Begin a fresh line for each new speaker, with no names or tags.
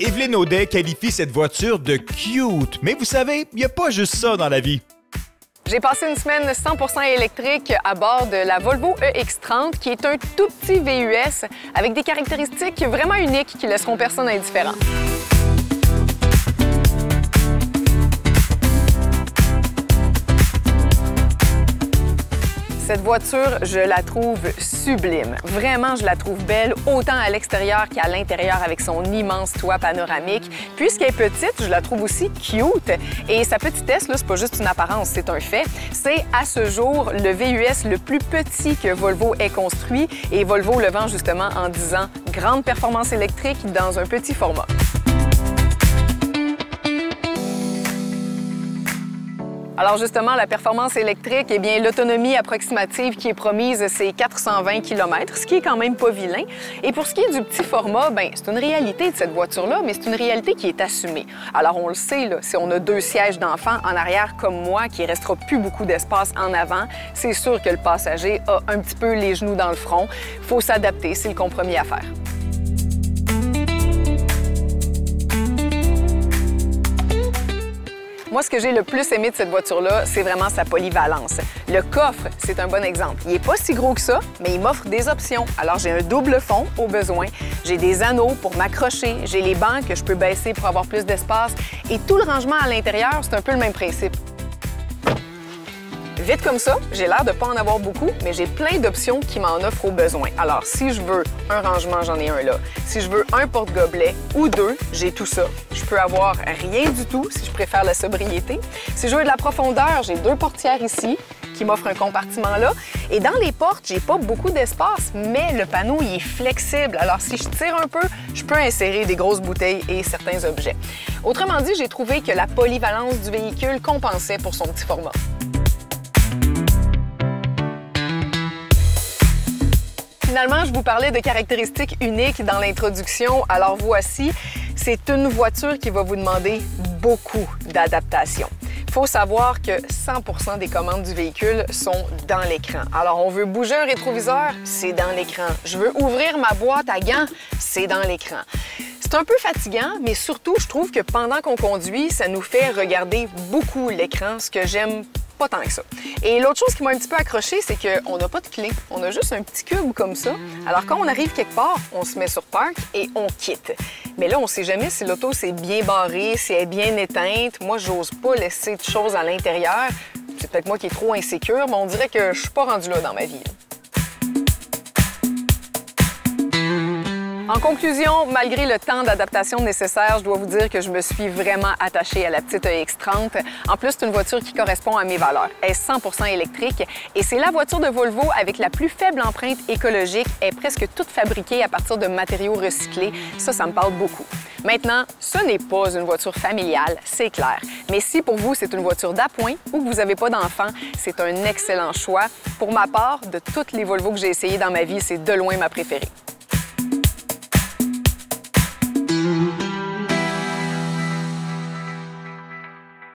Evelyne Audet qualifie cette voiture de cute. Mais vous savez, il n'y a pas juste ça dans la vie.
J'ai passé une semaine 100% électrique à bord de la Volvo EX30, qui est un tout petit VUS avec des caractéristiques vraiment uniques qui laisseront personne indifférent. Cette voiture, je la trouve sublime. Vraiment, je la trouve belle, autant à l'extérieur qu'à l'intérieur avec son immense toit panoramique. Puisqu'elle est petite, je la trouve aussi cute. Et sa petitesse, là, c'est pas juste une apparence, c'est un fait. C'est à ce jour le VUS le plus petit que Volvo ait construit. Et Volvo le vend justement en disant « grande performance électrique dans un petit format ». Alors justement, la performance électrique, eh bien l'autonomie approximative qui est promise, c'est 420 km, ce qui est quand même pas vilain. Et pour ce qui est du petit format, bien, c'est une réalité de cette voiture-là, mais c'est une réalité qui est assumée. Alors on le sait, là, si on a 2 sièges d'enfants en arrière comme moi, qu'il ne restera plus beaucoup d'espace en avant, c'est sûr que le passager a un petit peu les genoux dans le front. Il faut s'adapter, c'est le compromis à faire. Moi, ce que j'ai le plus aimé de cette voiture-là, c'est vraiment sa polyvalence. Le coffre, c'est un bon exemple. Il n'est pas si gros que ça, mais il m'offre des options. Alors, j'ai un double fond au besoin, j'ai des anneaux pour m'accrocher, j'ai les bancs que je peux baisser pour avoir plus d'espace et tout le rangement à l'intérieur, c'est un peu le même principe. Vite comme ça, j'ai l'air de ne pas en avoir beaucoup, mais j'ai plein d'options qui m'en offrent au besoin. Alors, si je veux un rangement, j'en ai un là. Si je veux un porte-gobelet ou 2, j'ai tout ça. Je peux avoir rien du tout si je préfère la sobriété. Si je veux de la profondeur, j'ai 2 portières ici qui m'offrent un compartiment là. Et dans les portes, j'ai pas beaucoup d'espace, mais le panneau, il est flexible. Alors, si je tire un peu, je peux insérer des grosses bouteilles et certains objets. Autrement dit, j'ai trouvé que la polyvalence du véhicule compensait pour son petit format. Finalement, je vous parlais de caractéristiques uniques dans l'introduction. Alors voici, c'est une voiture qui va vous demander beaucoup d'adaptation. Il faut savoir que 100% des commandes du véhicule sont dans l'écran. Alors, on veut bouger un rétroviseur, c'est dans l'écran. Je veux ouvrir ma boîte à gants, c'est dans l'écran. C'est un peu fatigant, mais surtout, je trouve que pendant qu'on conduit, ça nous fait regarder beaucoup l'écran, ce que j'aime pas tant que ça. Et l'autre chose qui m'a un petit peu accroché, c'est qu'on n'a pas de clé. On a juste un petit cube comme ça. Alors, quand on arrive quelque part, on se met sur parc et on quitte. Mais là, on ne sait jamais si l'auto s'est bien barrée, si elle est bien éteinte. Moi, j'ose pas laisser de choses à l'intérieur. C'est peut-être moi qui est trop insécure, mais on dirait que je suis pas rendue là dans ma vie. En conclusion, malgré le temps d'adaptation nécessaire, je dois vous dire que je me suis vraiment attachée à la petite EX30. En plus, c'est une voiture qui correspond à mes valeurs. Elle est 100% électrique et c'est la voiture de Volvo avec la plus faible empreinte écologique. Elle est presque toute fabriquée à partir de matériaux recyclés. Ça me parle beaucoup. Maintenant, ce n'est pas une voiture familiale, c'est clair. Mais si pour vous, c'est une voiture d'appoint ou que vous n'avez pas d'enfant, c'est un excellent choix. Pour ma part, de toutes les Volvo que j'ai essayées dans ma vie, c'est de loin ma préférée.